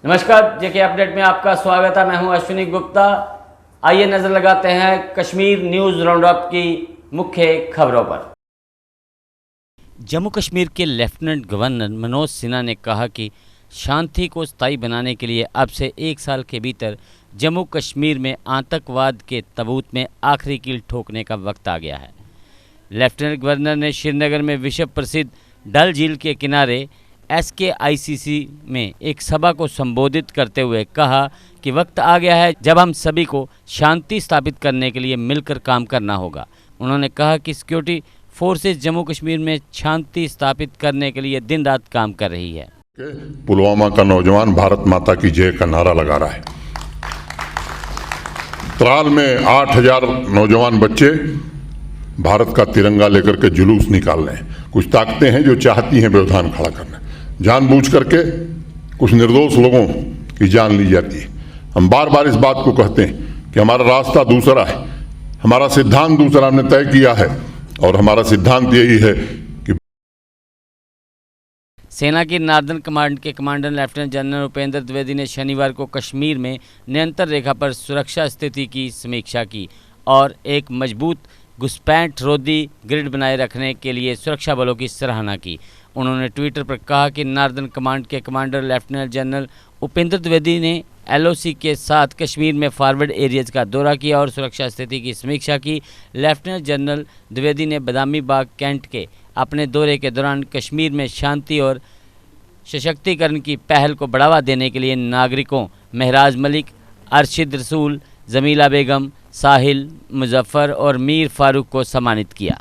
नमस्कार, जेके अपडेट में आपका स्वागत है। मैं हूं अश्विनी गुप्ता। आइए नजर लगाते हैं कश्मीर न्यूज राउंडअप की मुख्य खबरों पर। जम्मू कश्मीर के लेफ्टिनेंट गवर्नर मनोज सिन्हा ने कहा कि शांति को स्थायी बनाने के लिए अब से 1 साल के भीतर जम्मू कश्मीर में आतंकवाद के तबूत में आखिरी कील ठोकने का वक्त आ गया है। लेफ्टिनेंट गवर्नर ने श्रीनगर में विश्व प्रसिद्ध डल झील के किनारे SKICC में एक सभा को संबोधित करते हुए कहा कि वक्त आ गया है जब हम सभी को शांति स्थापित करने के लिए मिलकर काम करना होगा। उन्होंने कहा कि सिक्योरिटी फोर्सेस जम्मू कश्मीर में शांति स्थापित करने के लिए दिन रात काम कर रही है। पुलवामा का नौजवान भारत माता की जय का नारा लगा रहा है। त्राल में 8000 नौजवान बच्चे भारत का तिरंगा लेकर के जुलूस निकाल रहे हैं। कुछ ताकतें हैं जो चाहती हैं व्यवधान खड़ा करना, जानबूझ करके कुछ निर्दोष लोगों की जान ली जाती है। हम बार बार इस बात को कहते हैं कि हमारा रास्ता दूसरा है, हमारा सिद्धांत दूसरा हमने तय किया है और हमारा सिद्धांत यही है कि सेना की नार्दर्न कमांड के commander lieutenant general Upendra Dwivedi ने शनिवार को कश्मीर में नियंत्रण रेखा पर सुरक्षा स्थिति की समीक्षा की और एक मजबूत घुसपैठ रोधी ग्रिड बनाए रखने के लिए सुरक्षा बलों की सराहना की। उन्होंने ट्विटर पर कहा कि नार्दर्न कमांड के commander lieutenant general Upendra Dwivedi ने LOC के साथ कश्मीर में फॉरवर्ड एरियाज का दौरा किया और सुरक्षा स्थिति की समीक्षा की। लेफ्टिनेंट जनरल द्विवेदी ने बदामी बाग कैंट के अपने दौरे के दौरान कश्मीर में शांति और सशक्तिकरण की पहल को बढ़ावा देने के लिए नागरिकों महराज मलिक, अरशिद रसूल, जमीला बेगम, साहिल मुजफ्फर और मीर फारूक को सम्मानित किया।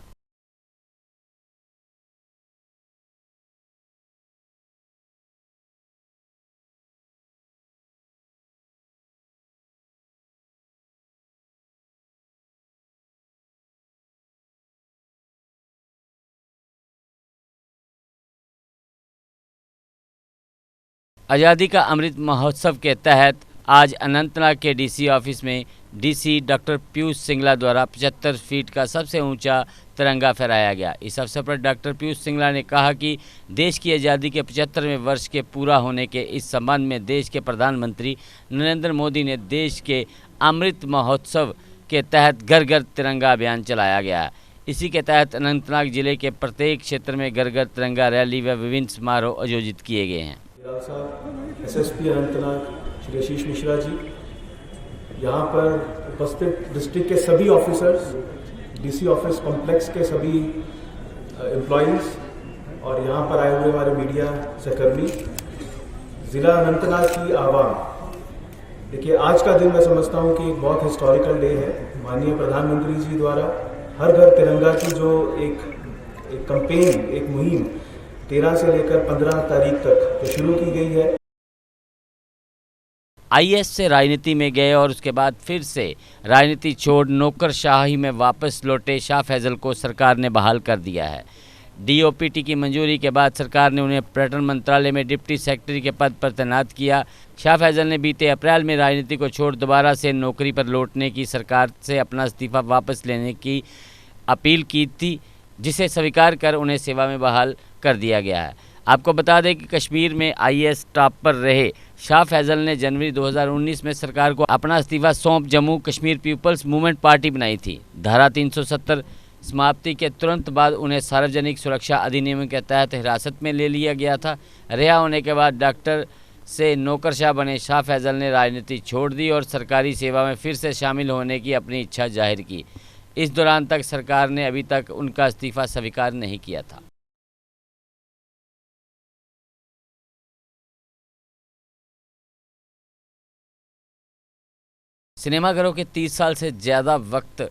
आज़ादी का अमृत महोत्सव के तहत आज अनंतनाग के DC ऑफिस में DC डॉक्टर पीयूष सिंगला द्वारा 75 फीट का सबसे ऊंचा तिरंगा फहराया गया। इस अवसर पर डॉक्टर पीयूष सिंगला ने कहा कि देश की आज़ादी के 75वें वर्ष के पूरा होने के इस संबंध में देश के प्रधानमंत्री नरेंद्र मोदी ने देश के अमृत महोत्सव के तहत घर घर तिरंगा अभियान चलाया गया। इसी के तहत अनंतनाग जिले के प्रत्येक क्षेत्र में घर घर तिरंगा रैली व विभिन्न समारोह आयोजित किए गए हैं। SSP अनंतनाग श्री आशीष मिश्रा जी, यहाँ पर उपस्थित डिस्ट्रिक्ट के सभी ऑफिसर्स, DC ऑफिस कॉम्प्लेक्स के सभी एम्प्लॉइज़ और यहाँ पर आए हुए हमारे मीडिया सहकर्मी, ज़िला अनंतनाग की आवाम। देखिए, आज का दिन मैं समझता हूँ कि एक बहुत हिस्टोरिकल डे है। माननीय प्रधानमंत्री जी द्वारा हर घर तिरंगा की जो एक कैंपेन, एक मुहिम 13 से लेकर 15 तारीख तक जो शुरू की गई है। IS से राजनीति में गए और उसके बाद फिर से राजनीति छोड़ नौकरशाही में वापस लौटे शाह फैजल को सरकार ने बहाल कर दिया है। DOPT की मंजूरी के बाद सरकार ने उन्हें पर्यटन मंत्रालय में डिप्टी सेक्रेटरी के पद पर तैनात किया। शाह फैजल ने बीते अप्रैल में राजनीति को छोड़ दोबारा से नौकरी पर लौटने की सरकार से अपना इस्तीफा वापस लेने की अपील की थी, जिसे स्वीकार कर उन्हें सेवा में बहाल कर दिया गया है। आपको बता दें कि कश्मीर में IS टॉप पर रहे शाह फैजल ने जनवरी 2019 में सरकार को अपना इस्तीफा सौंप Jammu Kashmir people's movement party बनाई थी। धारा 370 समाप्ति के तुरंत बाद उन्हें सार्वजनिक सुरक्षा अधिनियम के तहत हिरासत में ले लिया गया था। रिहा होने के बाद डॉक्टर से नौकरशाह बने शाह फैजल ने राजनीति छोड़ दी और सरकारी सेवा में फिर से शामिल होने की अपनी इच्छा जाहिर की। इस दौरान तक सरकार ने अभी तक उनका इस्तीफा स्वीकार नहीं किया था। सिनेमाघरों के 30 साल से ज़्यादा वक्त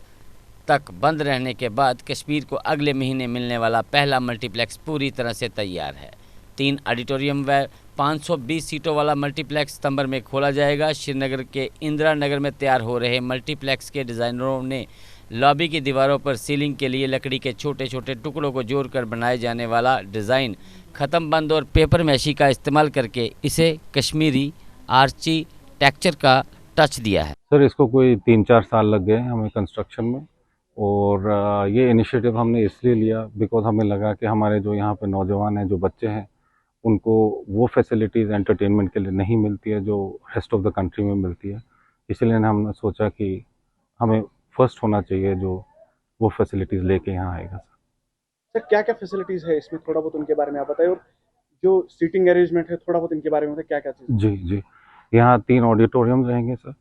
तक बंद रहने के बाद कश्मीर को अगले महीने मिलने वाला पहला मल्टीप्लेक्स पूरी तरह से तैयार है। 3 ऑडिटोरियम व 520 सीटों वाला मल्टीप्लेक्स सितंबर में खोला जाएगा। श्रीनगर के इंदिरा नगर में तैयार हो रहे मल्टीप्लेक्स के डिज़ाइनरों ने लॉबी की दीवारों पर सीलिंग के लिए लकड़ी के छोटे छोटे टुकड़ों को जोड़कर बनाए जाने वाला डिज़ाइन ख़त्म बंद और पेपर मैशी का इस्तेमाल करके इसे कश्मीरी आर्ची टेक्सचर का टच दिया है। सर, इसको कोई 3-4 साल लग गए हमें कंस्ट्रक्शन में, और ये इनिशिएटिव हमने इसलिए लिया बिकॉज हमें लगा कि हमारे जो यहाँ पे नौजवान हैं, जो बच्चे हैं, उनको वो फैसिलिटीज़ एंटरटेनमेंट के लिए नहीं मिलती है जो रेस्ट ऑफ द कंट्री में मिलती है। इसलिए हमने सोचा कि हमें फर्स्ट होना चाहिए जो वो फैसिलिटीज़ लेके यहाँ आएगा। सर क्या क्या फैसिलिटीज़ है इसमें, थोड़ा बहुत उनके बारे में आप बताइए, और जो सीटिंग अरेंजमेंट है थोड़ा बहुत इनके बारे में बताइए, क्या क्या चीज़। जी जी, यहाँ 3 ऑडिटोरियम रहेंगे सर।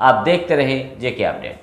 आप देखते रहे जेके अपडेट।